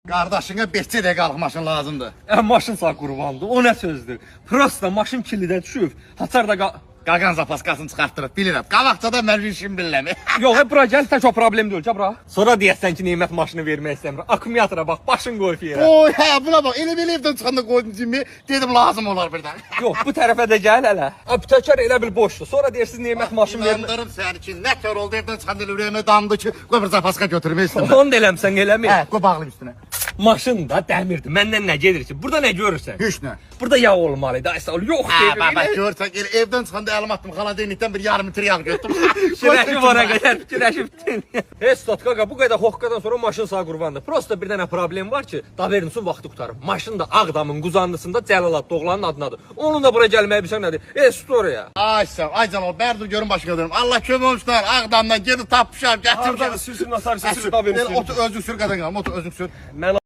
Qardaşına 5 dəqiqə qalıq maşın lazımdır. Maşın sağ qurbandı. O nə sözdür? Prosta maşın killidən düşüb. Haçar da Qaqan zapaskasını çıxartdırıb, bilirəm. Qabaqcada mən işim bilirəm. Yox, bura gəl, tək o problem deyil, bura. Sonra deyəsən ki, Nemət maşını vermək istəmir. Akkumulyatora bax, başın qoyub yerə. Oy, hə, buna bax. Elə belə evdən çıxanda qoydum cimmi. Dedim lazım olar birdən. Yox, bu tərəfə də gəl hələ. Aptekar elə bil boşdur. Sonra deyirsiz Nemət maşın vermir. İnandırım səni ki, nə kör oldu evdən çıxanda elə ürəyimə damdı ki, qoy bir zapaska götürmək istəmirəm. Onu da eləmsən, eləmir. Hə, qoy bağlayım üstünə. Maşın da dəmirdir. Məndən nə gedir ki? Burada nə görürsən? Heç nə. Burada yağ olmalıydı. Aysa yox Hə, deyir. bax, görsən, elə evdən çıxanda əlim atdım, xaladenikdən bir yarım litr yağ götürdüm. Fikirləşib ora qədər, fikirləşibdin. Heç qaqa, bu qədər xoqqadan sonra maşın sağ qurbandı. Prosta bir dənə problem var ki, Davernisin vaxtı qutarıb. Maşın da Ağdamın Quzandısında Cəlalad Doğlanın adınadır. Onun da bura gəlməyə bilsən nədir? Storia. Ay sağ, ay Cəlal, bərdur görün başqa dönüm. Allah kömək olmuşlar, Ağdamdan gedib tapmışam, gətirmişəm. Harda sürsün, nasar sürsün Davernisin. Otur özün sür qadan qalım, otur özün sür. Mən